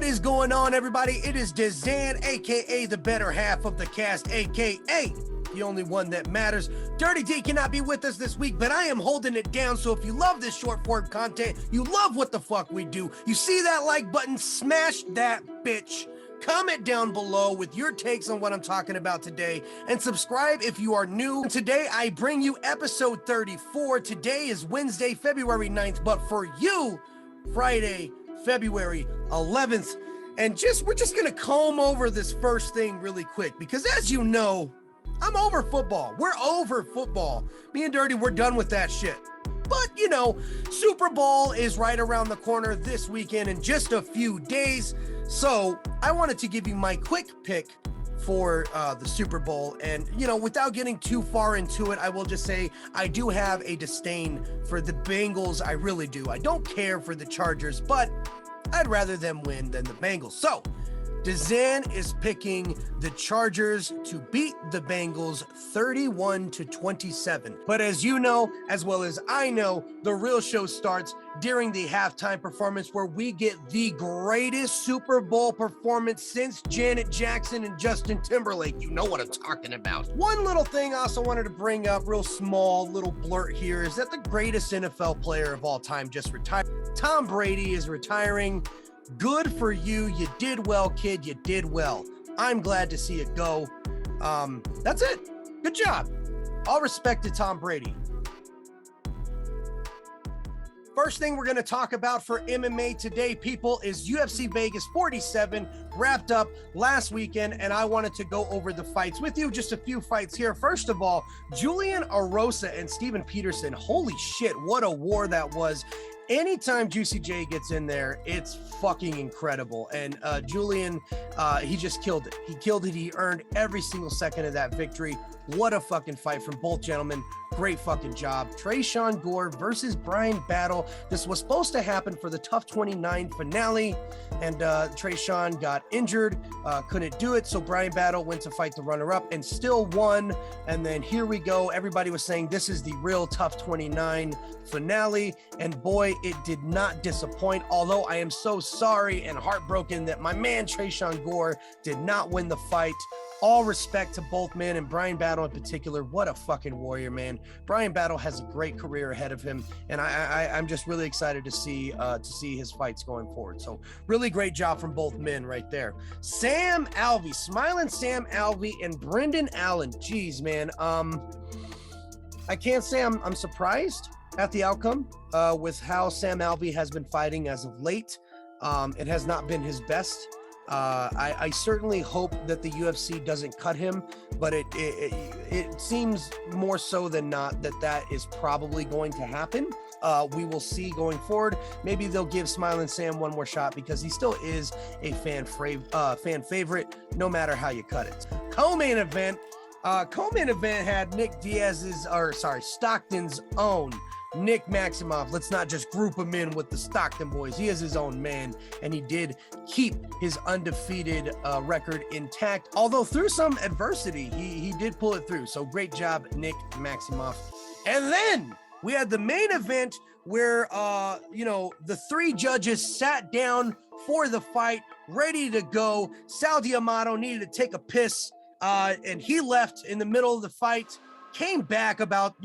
is going on, everybody? It is DZAN, aka the better half of the cast, aka the only one that matters. Dirty D cannot be with us this week, but I am holding it down. So if you love this short form content, you love what the fuck we do, you see that like button, smash that bitch. Comment down below with your takes on what I'm talking about today, and subscribe if you are new. Today, I bring you episode 34. Today is Wednesday, February 9th, but for you, Friday, February 11th. And we're just gonna comb over this first thing really quick, because as you know, I'm over football. We're over football. Me and Dirty, we're done with that shit. But, you know, Super Bowl is right around the corner this weekend in just a few days. So I wanted to give you my quick pick for the Super Bowl. And, you know, without getting too far into it, I will just say I do have a disdain for the Bengals. I really do. I don't care for the Chargers, but I'd rather them win than the Bengals. So DZAN is picking the Chargers to beat the Bengals 31-27. But as you know, as well as I know, the real show starts during the halftime performance, where we get the greatest Super Bowl performance since Janet Jackson and Justin Timberlake. You know what I'm talking about. One little thing I also wanted to bring up, real small little blurt here, is that the greatest NFL player of all time just retired. Tom Brady is retiring. Good for you. You did well, kid. You did well. I'm glad to see it go. That's it. Good job. All respect to Tom Brady. First thing we're going to talk about for MMA today, people, is UFC Vegas 47 wrapped up last weekend, and I wanted to go over the fights with you. Just a few fights here. First of all, Julian, Arosa, and Steven Peterson. Holy shit, what a war that was. Anytime Juicy J gets in there, it's fucking incredible. And Julian, he just killed it. He killed it. He earned every single second of that victory. What a fucking fight from both gentlemen. Great fucking job. Trey Gore versus Bryan Battle. This was supposed to happen for the Tough 29 finale, and Trey got injured, couldn't do it. So Bryan Battle went to fight the runner-up and still won. And then here we go. Everybody was saying this is the real Tough 29 finale, and boy, it did not disappoint. Although I am so sorry and heartbroken that my man Trey Gore did not win the fight. All respect to both men, and Bryan Battle in particular. What a fucking warrior, man. Bryan Battle has a great career ahead of him, and I'm just really excited to see his fights going forward. So really great job from both men right there. Sam Alvey, Smiling Sam Alvey, and Brendan Allen. Jeez, man. I can't say I'm surprised at the outcome with how Sam Alvey has been fighting as of late. It has not been his best. I certainly hope that the UFC doesn't cut him, but it seems more so than not that is probably going to happen. We will see going forward. Had they'll give Smiling Sam one more shot, because he still is a fan favorite, no matter how you cut it. Co-main event had Stockton's own Nick Maximoff. Let's not just group him in with the Stockton boys. He is his own man, and he did keep his undefeated record intact. Although through some adversity, he did pull it through. So great job, Nick Maximoff. And then we had the main event where, the three judges sat down for the fight, ready to go. Sal D'Amato needed to take a piss, and he left in the middle of the fight, came back about,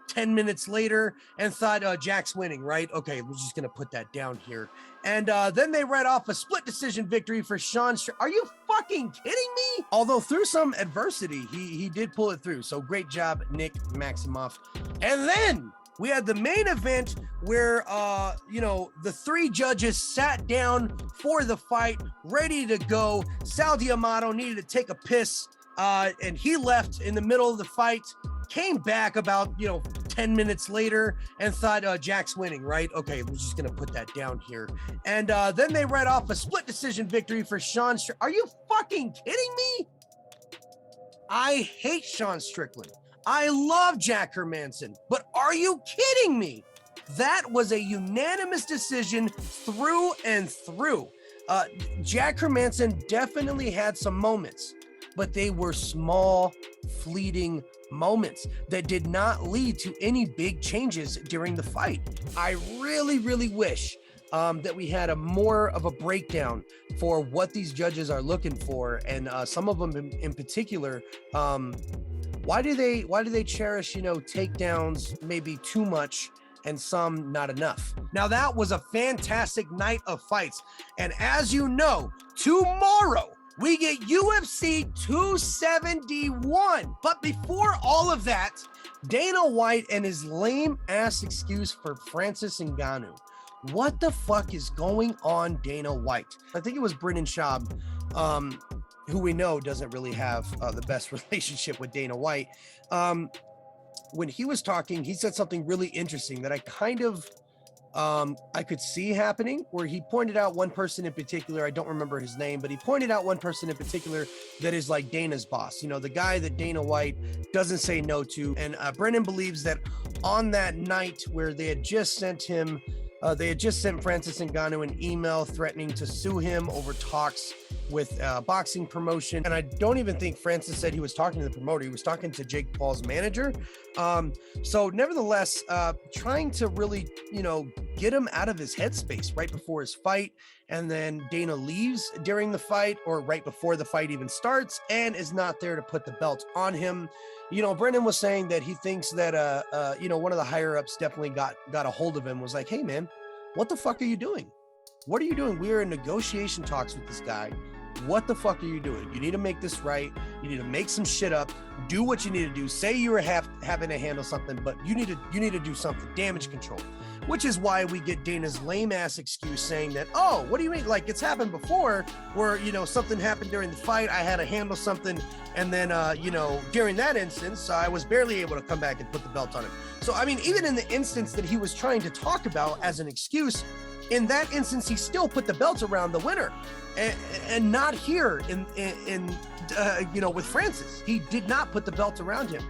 10 minutes later and thought, Jack's winning, right? Okay, we're just going to put that down here. And then they read off a split decision victory for Sean. Are you fucking kidding me? Although through some adversity, he did pull it through. So great job, Nick Maximoff. And then we had the main event where, the three judges sat down for the fight, ready to go. Sal D'Amato needed to take a piss, and he left in the middle of the fight, came back about, 10 minutes later and thought, Jack's winning, right? Okay, we're just going to put that down here. And then they read off a split decision victory for Sean. Are you fucking kidding me? I hate Sean Strickland. I love Jack Hermanson, but are you kidding me? That was a unanimous decision through and through. Jack Hermanson definitely had some moments, but they were small, fleeting moments that did not lead to any big changes during the fight. I really, really wish that we had a more of a breakdown for what these judges are looking for, and some of them in particular. Why do they cherish, takedowns maybe too much and some not enough? Now, that was a fantastic night of fights. And as you know, tomorrow we get UFC 271. But before all of that, Dana White and his lame ass excuse for Francis Ngannou. What the fuck is going on, Dana White? I think it was Brendan Schaub, who we know doesn't really have the best relationship with Dana White. When he was talking, he said something really interesting that I kind of, I could see happening, where he pointed out one person in particular. I don't remember his name, but he pointed out one person in particular that is like Dana's boss, the guy that Dana White doesn't say no to. And Brendan believes that on that night where they had just sent him, they had just sent Francis Ngannou an email threatening to sue him over talks with boxing promotion. And I don't even think Francis said he was talking to the promoter. He was talking to Jake Paul's manager. So nevertheless, trying to really, get him out of his headspace right before his fight. And then Dana leaves during the fight, or right before the fight even starts, and is not there to put the belt on him. Brendan was saying that he thinks that, one of the higher ups definitely got a hold of him, was like, hey man, what the fuck are you doing? What are you doing? We're in negotiation talks with this guy. What the fuck are you doing? You need to make this right. You need to make some shit up. Do what you need to do. Say you were having to handle something, but you need to do something. Damage control. Which is why we get Dana's lame ass excuse saying that, oh, what do you mean? Like, it's happened before where, something happened during the fight. I had to handle something. And then, during that instance, I was barely able to come back and put the belt on him. So, I mean, even in the instance that he was trying to talk about as an excuse, in that instance, he still put the belt around the winner, and not here with Francis. He did not put the belt around him.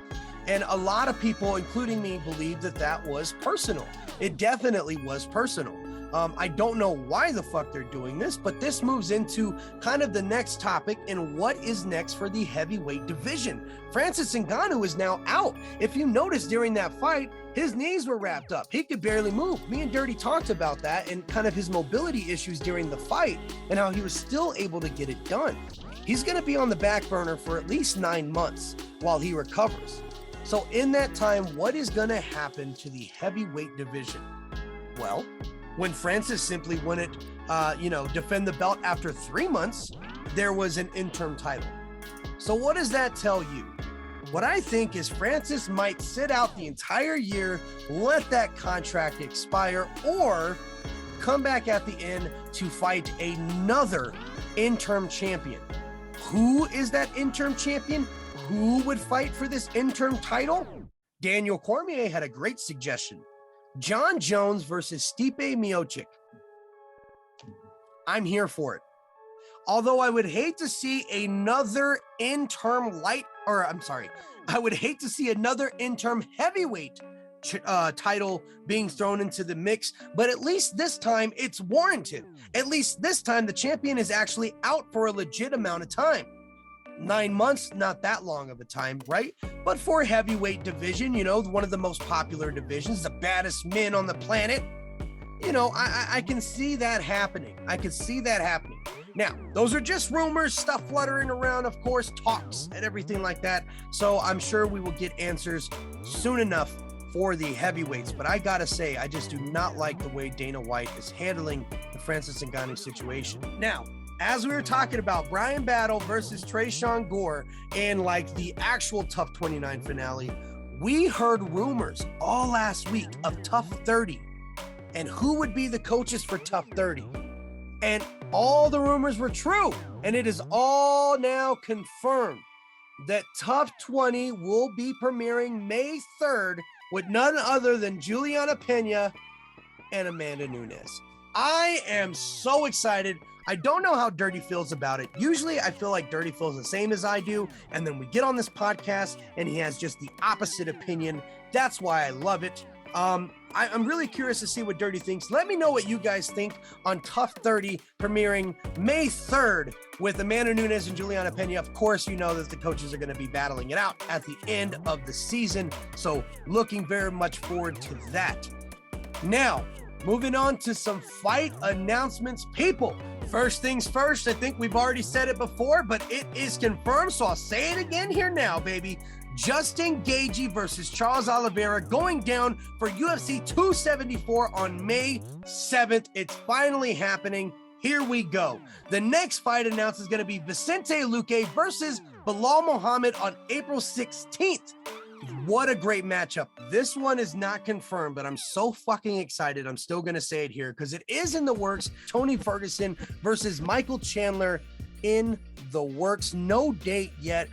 And a lot of people, including me, believe that was personal. It definitely was personal. I don't know why the fuck they're doing this, but this moves into kind of the next topic and what is next for the heavyweight division. Francis Ngannou is now out. If you notice during that fight, his knees were wrapped up. He could barely move. Me and Dirty talked about that and kind of his mobility issues during the fight and how he was still able to get it done. He's going to be on the back burner for at least 9 months while he recovers. So in that time, what is going to happen to the heavyweight division? Well, when Francis simply wouldn't, defend the belt after 3 months, there was an interim title. So what does that tell you? What I think is Francis might sit out the entire year, let that contract expire, or come back at the end to fight another interim champion. Who is that interim champion? Who would fight for this interim title? Daniel Cormier had a great suggestion. John Jones versus Stipe Miocic. I'm here for it. Although I would hate to see another interim I would hate to see another interim heavyweight title being thrown into the mix, but at least this time it's warranted. At least this time the champion is actually out for a legit amount of time. 9 months, not that long of a time, right? But for a heavyweight division, one of the most popular divisions, the baddest men on the planet, I can see that happening. Now, those are just rumors, stuff fluttering around, of course, talks and everything like that. So I'm sure we will get answers soon enough for the heavyweights. But I gotta say, I just do not like the way Dana White is handling the Francis Ngannou situation. Now, as we were talking about Brian Battle versus Trey Gore in like the actual Tough 29 finale, we heard rumors all last week of Tough 30 and who would be the coaches for Tough 30. And all the rumors were true. And it is all now confirmed that Tough 20 will be premiering May 3rd with none other than Juliana Pena and Amanda Nunes. I am so excited. I don't know how Dirty feels about it. Usually I feel like Dirty feels the same as I do. And then we get on this podcast and he has just the opposite opinion. That's why I love it. I'm really curious to see what Dirty thinks. Let me know what you guys think on Tough 30 premiering May 3rd with Amanda Nunes and Juliana Pena. Of course, you know that the coaches are going to be battling it out at the end of the season. So looking very much forward to that. Now, moving on to some fight announcements, people. First things first, I think we've already said it before, but it is confirmed, so I'll say it again here now, baby. Justin Gaethje versus Charles Oliveira going down for UFC 274 on May 7th. It's finally happening. Here we go. The next fight announced is going to be Vicente Luque versus Bilal Muhammad on April 16th. What a great matchup. This one is not confirmed, but I'm so fucking excited. I'm still going to say it here because it is in the works. Tony Ferguson versus Michael Chandler in the works. No date yet.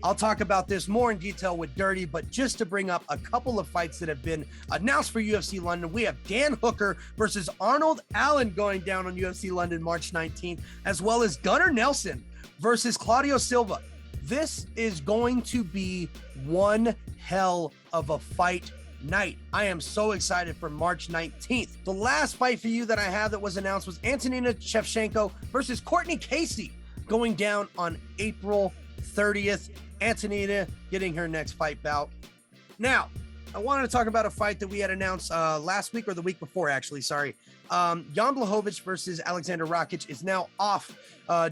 I'll talk about this more in detail with Dirty, but just to bring up a couple of fights that have been announced for UFC London, we have Dan Hooker versus Arnold Allen going down on UFC London March 19th, as well as Gunnar Nelson versus Claudio Silva. This is going to be one hell of a fight night. I am so excited for March 19th. The last fight for you that I have that was announced was Antonina Chefchenko versus Courtney Casey going down on April 30th. Antonina getting her next fight bout. Now, I wanted to talk about a fight that we had announced last week or the week before, actually. Sorry. Jan Blachowicz versus Alexander Rakic is now off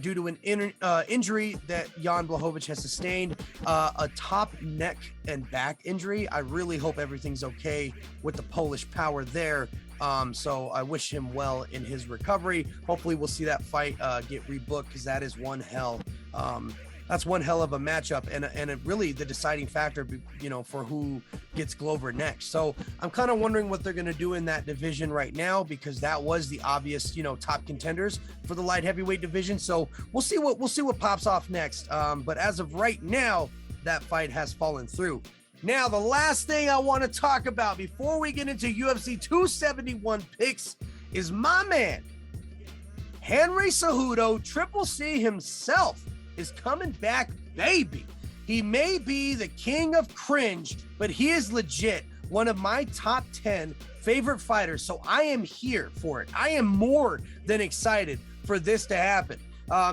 due to an injury that Jan Blachowicz has sustained, a top neck and back injury. I really hope everything's okay with the Polish power there. So I wish him well in his recovery. Hopefully we'll see that fight get rebooked because that is one hell. That's one hell of a matchup and it really the deciding factor, you know, for who gets Glover next. So I'm kind of wondering what they're going to do in that division right now, because that was the obvious, you know, top contenders for the light heavyweight division. So we'll see what pops off next. But as of right now, that fight has fallen through. Now, the last thing I want to talk about before we get into UFC 271 picks is my man, Henry Cejudo, Triple C himself, is coming back, baby. He may be the king of cringe, but he is legit one of my top 10 favorite fighters. So I am here for it. I am more than excited for this to happen.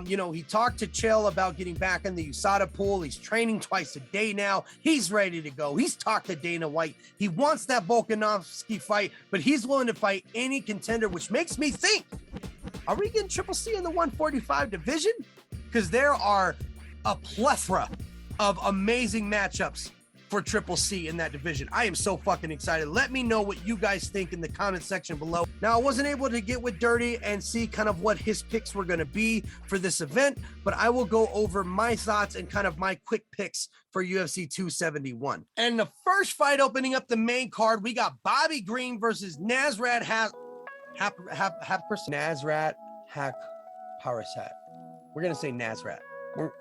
You know, he talked to Chael about getting back in the USADA pool. He's training twice a day now. He's ready to go. He's talked to Dana White. He wants that Volkanovski fight, but he's willing to fight any contender, which makes me think, are we getting Triple C in the 145 division? Because there are a plethora of amazing matchups for Triple C in that division. I am so fucking excited. Let me know what you guys think in the comment section below. Now, I wasn't able to get with Dirty and see kind of what his picks were going to be for this event, but I will go over my thoughts and kind of my quick picks for UFC 271. And the first fight opening up the main card, we got Bobby Green versus Nasrad Nasrad Haqparast. We're going to say Nasrad. We're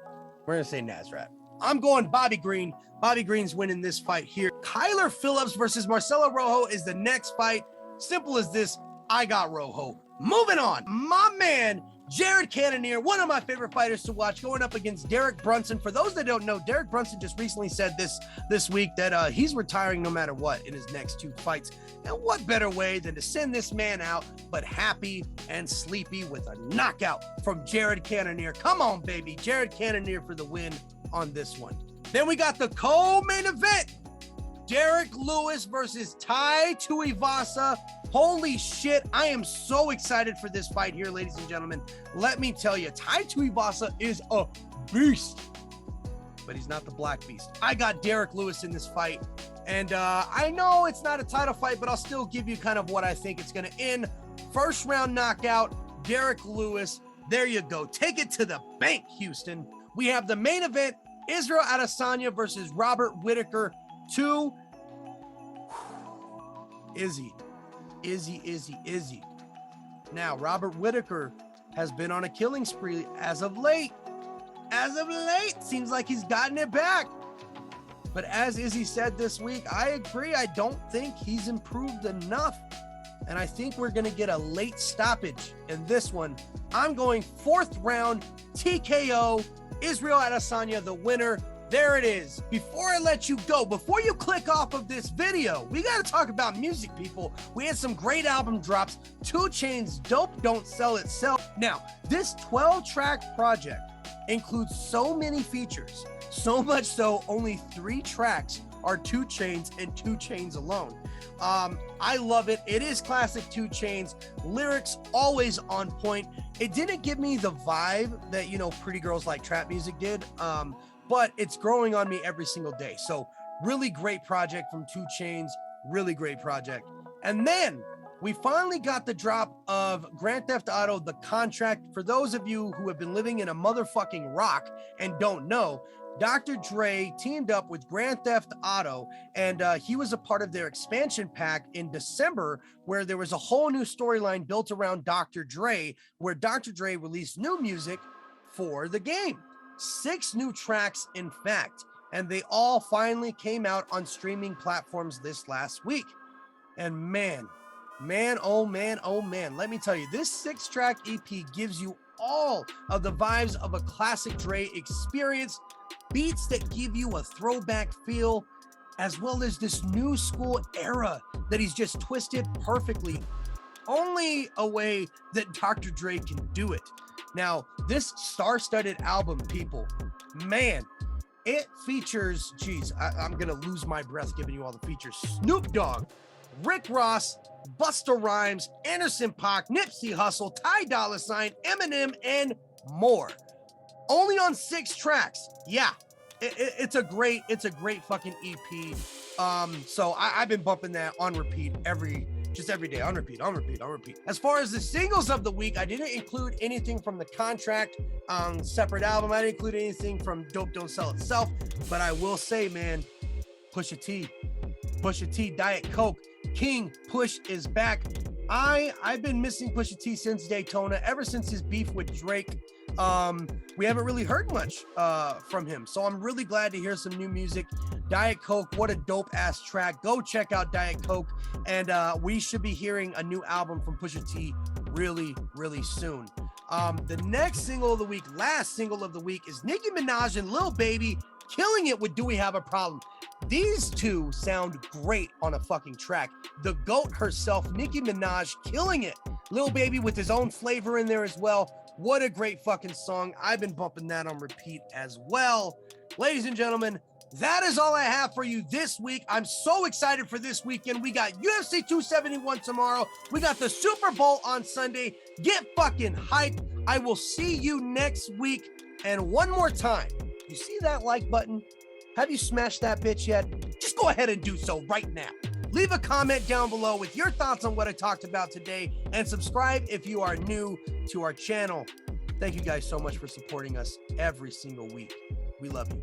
going to say Nasrad. I'm going Bobby Green. Bobby Green's winning this fight here. Kyler Phillips versus Marcelo Rojo is the next fight. Simple as this. I got Rojo. Moving on. My man, Jared Cannonier, one of my favorite fighters to watch, going up against Derek Brunson. For those that don't know, Derek Brunson just recently said this week that he's retiring no matter what in his next two fights. And what better way than to send this man out, but happy and sleepy with a knockout from Jared Cannonier. Come on, baby. Jared Cannonier for the win on this one. Then we got the co-main event. Derek Lewis versus Tai Tuivasa. Holy shit, I am so excited for this fight here, ladies and gentlemen. Let me tell you, Tai Tuivasa is a beast, but he's not the black beast. I got Derek Lewis in this fight, and I know it's not a title fight, but I'll still give you kind of what I think it's going to end. First round knockout, Derek Lewis. There you go. Take it to the bank, Houston. We have the main event, Israel Adesanya versus Robert Whitaker 2. Izzy. Now, Robert Whitaker has been on a killing spree as of late. Seems like he's gotten it back. But as Izzy said this week, I agree. I don't think he's improved enough. And I think we're going to get a late stoppage in this one. I'm going fourth round TKO. Israel Adesanya, the winner. There it is. Before I let you go, before you click off of this video, we got to talk about music, people. We had some great album drops. 2 Chainz' Dope Don't Sell Itself. Now, this 12-track project includes so many features, so much so only 3 tracks are 2 Chainz and 2 Chainz alone. I love it. It is classic 2 Chainz. Lyrics always on point. It didn't give me the vibe that, you know, Pretty Girls Like Trap Music did, but it's growing on me every single day. So really great project from 2 Chainz. Really great project. And then we finally got the drop of Grand Theft Auto, The Contract. For those of you who have been living in a motherfucking rock and don't know, Dr. Dre teamed up with Grand Theft Auto, and he was a part of their expansion pack in December, where there was a whole new storyline built around Dr. Dre, where Dr. Dre released new music for the game. 6 new tracks, in fact, and they all finally came out on streaming platforms this last week. And man, oh man, let me tell you, this 6-track EP gives you all of the vibes of a classic Dre experience, beats that give you a throwback feel, as well as this new school era that he's just twisted perfectly, only a way that Dr. Dre can do it. Now, this star-studded album, people, man, it features, geez, I'm gonna lose my breath giving you all the features. Snoop Dogg, Rick Ross, Busta Rhymes, Anderson .Paak, Nipsey Hussle, Ty Dolla $ign, Eminem, and more. Only on 6 tracks. Yeah, it's a great fucking EP. So I've been bumping that on repeat every day, on repeat. As far as the singles of the week, I didn't include anything from The Contract separate album. I didn't include anything from Dope Don't Sell itself, but I will say, man, Pusha T, Diet Coke, King Push is back. I've been missing Pusha T since Daytona, ever since his beef with Drake. We haven't really heard much from him, so I'm really glad to hear some new music. Diet Coke, what a dope ass track. Go check out Diet Coke, and we should be hearing a new album from Pusha T really soon. The next single of the week, last single of the week, is Nicki Minaj and Lil Baby killing it with Do We Have a Problem. These two sound great on a fucking track. The GOAT herself, Nicki Minaj, killing it. Lil Baby with his own flavor in there as well. What a great fucking song. I've been bumping that on repeat as well. Ladies and gentlemen, that is all I have for you this week. I'm so excited for this weekend. We got UFC 271 tomorrow. We got the Super Bowl on Sunday. Get fucking hyped. I will see you next week. And one more time, you see that like button? Have you smashed that bitch yet? Just go ahead and do so right now. Leave a comment down below with your thoughts on what I talked about today, and subscribe if you are new to our channel. Thank you guys so much for supporting us every single week. We love you.